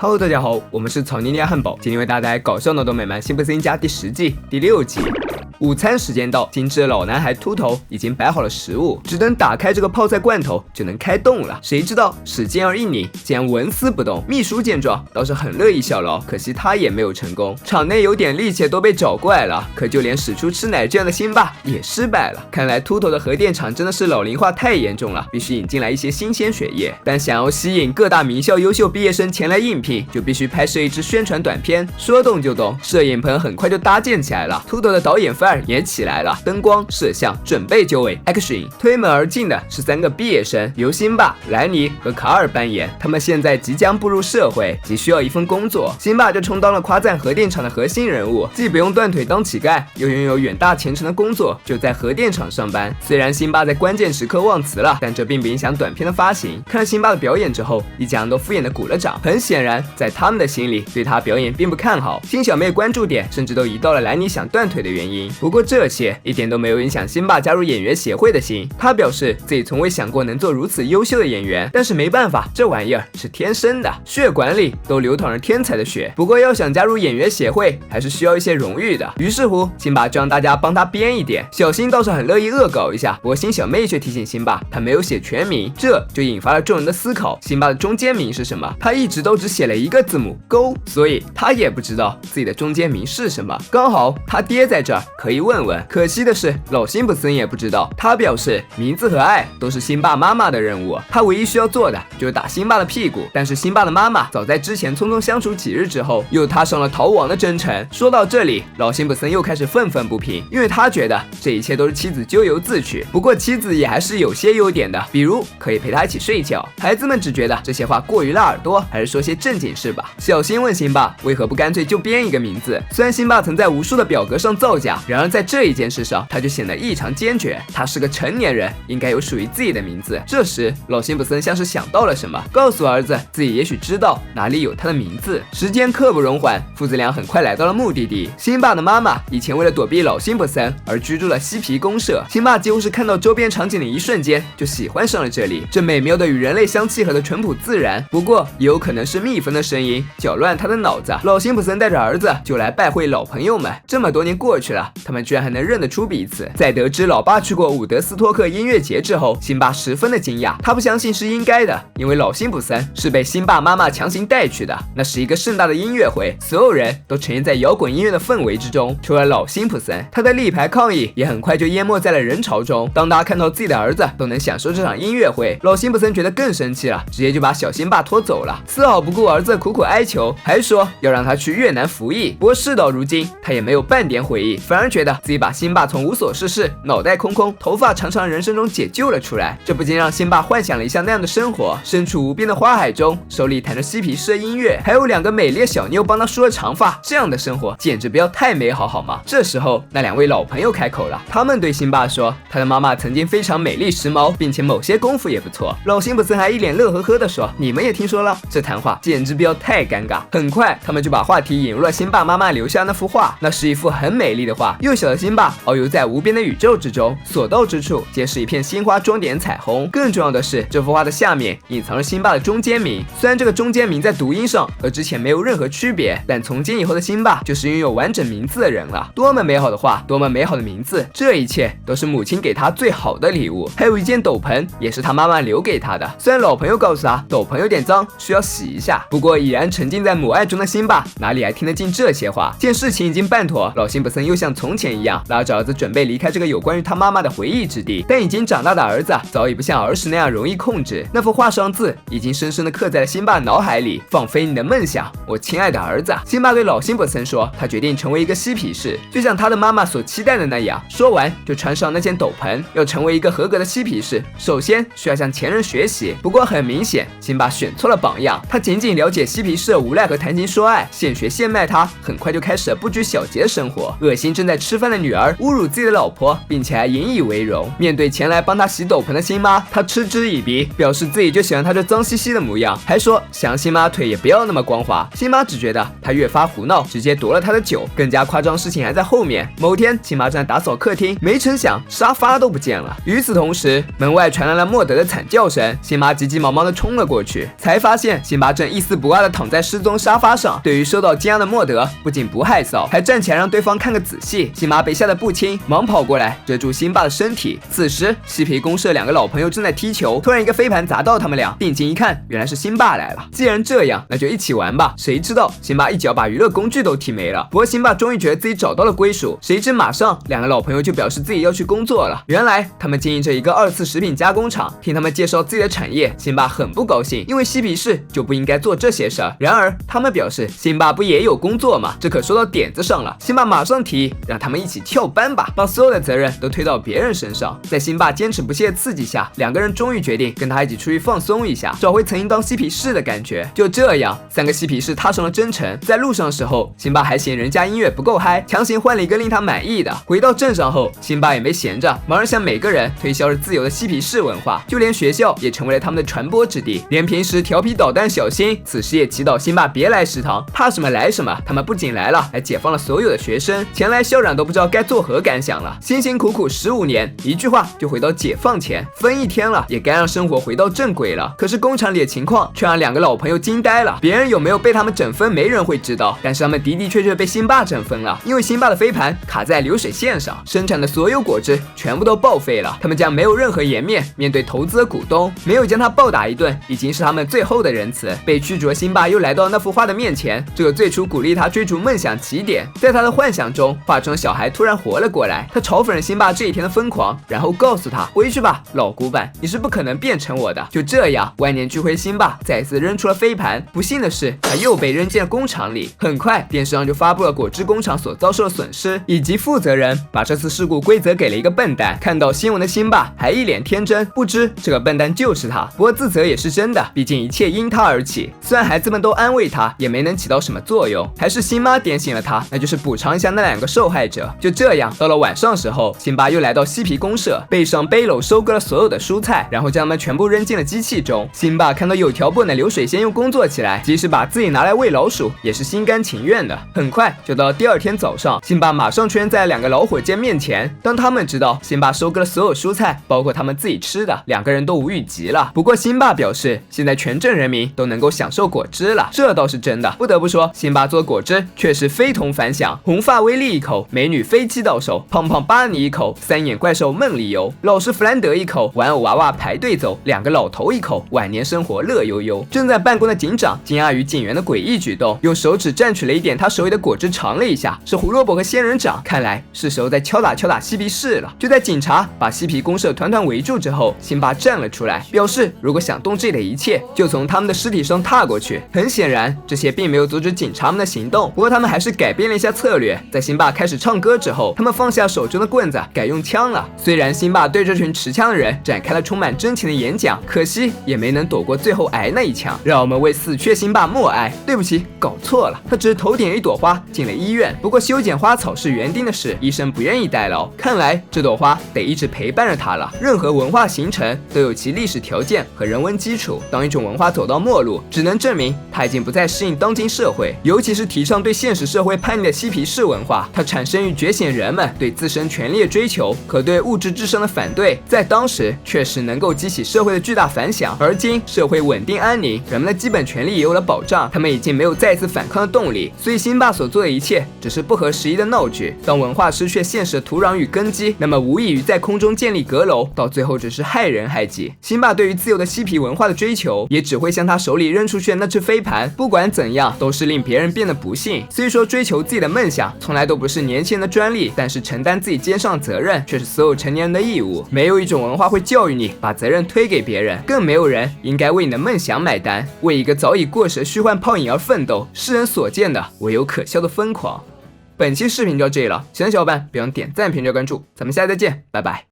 Hello， 大家好，我们是草泥捏汉堡，今天为大家带来搞笑脑洞美漫辛普森一家第10季第6集。午餐时间到，精致的老男孩秃头已经摆好了食物，只等打开这个泡菜罐头就能开动了。谁知道使劲儿一拧，竟然纹丝不动。秘书见状倒是很乐意效劳，可惜他也没有成功。场内有点力气都被找怪了，可就连使出吃奶这样的辛巴也失败了。看来秃头的核电厂真的是老龄化太严重了，必须引进来一些新鲜血液。但想要吸引各大名校优秀毕业生前来应聘，就必须拍摄一支宣传短片。说动就动，摄影棚很快就搭建起来了。秃头的导演范儿也起来了，灯光、摄像准备就位 ，Action！ 推门而进的是3个毕业生，由辛巴、莱尼和卡尔扮演。他们现在即将步入社会，急需要一份工作。辛巴就充当了夸赞核电厂的核心人物，既不用断腿当乞丐，又拥有远大前程的工作，就在核电厂上班。虽然辛巴在关键时刻忘词了，但这并不影响短片的发行。看了辛巴的表演之后，一家人都敷衍的鼓了掌。很显然，在他们的心里，对他表演并不看好。新小妹关注点甚至都移到了莱尼想断腿的原因。不过这些一点都没有影响辛巴加入演员协会的心。他表示自己从未想过能做如此优秀的演员，但是没办法，这玩意儿是天生的，血管里都流淌着天才的血。不过要想加入演员协会，还是需要一些荣誉的。于是乎，辛巴就让大家帮他编一点。小新倒是很乐意恶搞一下，不过新小妹却提醒辛巴，他没有写全名，这就引发了众人的思考。辛巴的中间名是什么？他一直都只写了一个字母勾，所以他也不知道自己的中间名是什么。刚好他爹在这儿，可以问问。可惜的是，老辛普森也不知道。他表示，名字和爱都是辛巴妈妈的任务，他唯一需要做的就是打辛巴的屁股。但是辛巴的妈妈早在之前匆匆相处几日之后，又踏上了逃亡的征程。说到这里，老辛普森又开始愤愤不平，因为他觉得这一切都是妻子咎由自取。不过妻子也还是有些优点的，比如可以陪他一起睡觉。孩子们只觉得这些话过于辣耳朵，还是说些正经事吧。小新问辛巴，为何不干脆就编一个名字？虽然辛巴曾在无数的表格上造假，然而在这一件事上，他就显得异常坚决。他是个成年人，应该有属于自己的名字。这时，老辛普森像是想到了什么，告诉儿子自己也许知道哪里有他的名字。时间刻不容缓，父子俩很快来到了目的地。辛巴的妈妈以前为了躲避老辛普森而居住了嬉皮公社，辛巴几乎是看到周边场景的一瞬间就喜欢上了这里，这美妙的与人类相契合的淳朴自然。不过也有可能是蜜蜂的声音搅乱他的脑子。老辛普森带着儿子就来拜会老朋友们，这么多年过去了，他们居然还能认得出彼此。在得知老爸去过伍德斯托克音乐节之后，辛巴十分的惊讶，他不相信是应该的，因为老辛普森是被辛巴妈妈强行带去的。那是一个盛大的音乐会，所有人都沉浸在摇滚音乐的氛围之中，除了老辛普森，他的立牌抗议也很快就淹没在了人潮中。当他看到自己的儿子都能享受这场音乐会，老辛普森觉得更生气了，直接就把小辛巴拖走了，丝毫不顾儿子苦苦哀求，还说要让他去越南服役。不过事到如今，他也没有半点悔意，反而觉得自己把辛巴从无所事事、脑袋空空、头发长长的人生中解救了出来。这不禁让辛巴幻想了一下那样的生活，身处无边的花海中，手里弹着嬉皮士的音乐，还有2个美丽的小妞帮他梳了长发，这样的生活简直不要太美好好吗？这时候，那2位老朋友开口了，他们对辛巴说，他的妈妈曾经非常美丽时髦，并且某些功夫也不错。老辛普森还一脸乐呵呵地说，你们也听说了？这谈话简直不要太尴尬。很快，他们就把话题引入了辛巴妈妈留下那幅画，那是一幅很美丽的画，幼小的辛巴遨游在无边的宇宙之中，所到之处皆是一片鲜花装点彩虹。更重要的是，这幅画的下面隐藏了辛巴的中间名，虽然这个中间名在读音上和之前没有任何区别，但从今以后的辛巴就是拥有完整名字的人了。多么美好的画，多么美好的名字，这一切都是母亲给他最好的礼物。还有一件斗篷，也是他妈妈留给他的，虽然老朋友告诉他斗篷有点脏，需要洗一下，不过已然沉浸在母爱中的辛巴哪里还听得进这些话？见事情已经办妥，老辛普森又像从前一样拉着儿子准备离开这个有关于他妈妈的回忆之地，但已经长大的儿子早已不像儿时那样容易控制，那幅画上字已经深深地刻在了辛巴脑海里。放飞你的梦想，我亲爱的儿子。辛巴对老辛普森说，他决定成为一个嬉皮士，就像他的妈妈所期待的那样。说完就穿上那件斗篷。要成为一个合格的嬉皮士，首先需要向前人学习。不过很明显，辛巴选错了榜样，他仅仅了解嬉皮士的无赖和谈情说爱，现学现卖他很快就开始了不拘小节的生活。恶心正在吃饭的女儿侮辱自己的老婆，并且还引以为荣。面对前来帮他洗斗篷的辛妈，他嗤之以鼻，表示自己就喜欢他这脏兮兮的模样，还说想辛妈腿也不要那么光滑。辛妈只觉得他越发胡闹，直接夺了他的酒。更加夸张事情还在后面。某天，辛妈正在打扫客厅，没成想沙发都不见了。与此同时，门外传来了莫德的惨叫声，辛妈急急忙忙地冲了过去，才发现辛巴正一丝不挂地躺在失踪沙发上。对于受到惊讶的莫德，不仅不害臊，还站起来让对方看个仔细。辛巴被吓得不轻，忙跑过来遮住辛巴的身体。此时，嬉皮公社两个老朋友正在踢球，突然一个飞盘砸到他们俩，定睛一看，原来是辛巴来了。既然这样，那就一起玩吧。谁知道辛巴一脚把娱乐工具都踢没了。不过辛巴终于觉得自己找到了归属，谁知马上两个老朋友就表示自己要去工作了。原来他们经营着一个2次食品加工厂，听他们介绍自己的产业，辛巴很不高兴，因为嬉皮士就不应该做这些事儿。然而他们表示，辛巴不也有工作吗？这可说到点子上了。辛巴马上提议让他们一起跳班吧，把所有的责任都推到别人身上。在辛巴坚持不懈的刺激下，两个人终于决定跟他一起出去放松一下，找回曾经当嬉皮士的感觉。就这样，3个嬉皮士踏上了征程。在路上的时候，辛巴还嫌人家音乐不够嗨，强行换了一个令他满意的。回到镇上后，辛巴也没闲着，忙着向每个人推销着自由的嬉皮士文化，就连学校也成为了他们的传播之地。连平时调皮捣蛋小新，此时也祈祷辛巴别来食堂，怕什么来什么。他们不仅来了，还解放了所有的学生。前来校长都不知道该作何感想了。辛辛苦苦15年，一句话就回到解放前，分1天了，也该让生活回到正轨了。可是工厂里的情况却让两个老朋友惊呆了。别人有没有被他们整分，没人会知道，但是他们的的确确被辛巴整分了，因为辛巴的飞盘卡在流水线上，生产的所有果汁全部都报废了。他们将没有任何颜面面对投资的股东，没有将他暴打一顿，已经是他们最后的仁慈。被驱逐的辛巴又来到那幅画的面前，这个最初鼓励他追逐梦想起点。在他的幻想中，画中的小孩突然活了过来，他嘲讽了辛巴这一天的疯狂，然后告诉他回去吧，老古板，你是不可能变成我的。就这样，万念俱灰，辛巴再次扔出了飞盘。不幸的是，他又被扔进了工厂里。很快，电视上就发布了果汁工厂所遭受的损失，以及负责人把这次事故归责给了一个笨蛋。看到新闻的辛巴还一脸天真，不知这个笨蛋就是他。不过自责也是真的，毕竟一切因他而起。虽然孩子们都安慰他，也没能起到什么作用，还是辛妈点醒了他，那就是补偿一下那2个受害者。就这样，到了晚上时候，辛巴又来到嬉皮公社，背上背篓收割了所有的蔬菜，然后将它们全部扔进了机器中。辛巴看到有条不紊的流水线又工作起来，即使把自己拿来喂老鼠，也是心甘情愿的。很快就到了第2天早上，辛巴马上出现在2个老伙计面前。当他们知道辛巴收割了所有蔬菜，包括他们自己吃的，2个人都无语极了。不过辛巴表示，现在全镇人民都能够享受果汁了，这倒是真的。不得不说，辛巴做果汁确实非同凡响。红发威力一口，美女飞机到手，胖胖巴尼一口，3眼怪兽梦里游，老实弗兰德一口，玩偶娃娃排队走，2个老头一口，晚年生活乐悠悠。正在办公的警长惊讶于警员的诡异举动，用手指蘸取了一点他手里的果汁尝了一下，是胡萝卜和仙人掌，看来是时候再敲打嬉皮士了。就在警察把嬉皮公社团团围住之后，辛巴站了出来，表示如果想动这里的一切，就从他们的尸体上踏过去。很显然，这些并没有阻止警察们的行动，不过他们还是改变了一下策略。在辛巴开始唱歌之后，他们放下手中的棍子，改用枪了。虽然辛巴对这群持枪的人展开了充满真情的演讲，可惜也没能躲过最后挨那一枪。让我们为死去的辛巴默哀。对不起，搞错了，他只是头顶了一朵花进了医院。不过修剪花草是园丁的事，医生不愿意代劳，看来这朵花得一直陪伴着他了。任何文化形成都有其历史条件和人文基础，当一种文化走到末路，只能证明它已经不再适应当今社会，尤其是提倡对现实社会叛逆的嬉皮士文化，它产生于觉醒人们对自身权利的追求和对物质至上的反对，在当时确实能够激起社会的巨大反响。而今社会稳定安宁，人们的基本权利也有了保障，他们已经没有再次反抗的动力，所以辛巴所做的一切只是不合时宜的闹剧。当文化失去现实的土壤与根基，那么无异于在空中建立阁楼，到最后只是害人害己。辛巴对于自由的嬉皮文化的追求，也只会像他手里扔出去的那只飞盘，不管怎样都是令别人变得不幸。虽说追求自己的梦想从来都不是年轻人的专利，但是承担自己肩上的责任却是所有成年人的义务。没有一种文化会教育你把责任推给别人，更没有人应该为你的梦想买单。为一个早已过时的虚幻泡影而奋斗，世人所见的唯有可笑的疯狂。本期视频就到这里了，喜欢的小伙伴别忘点赞、评论、关注，咱们下期再见，拜拜。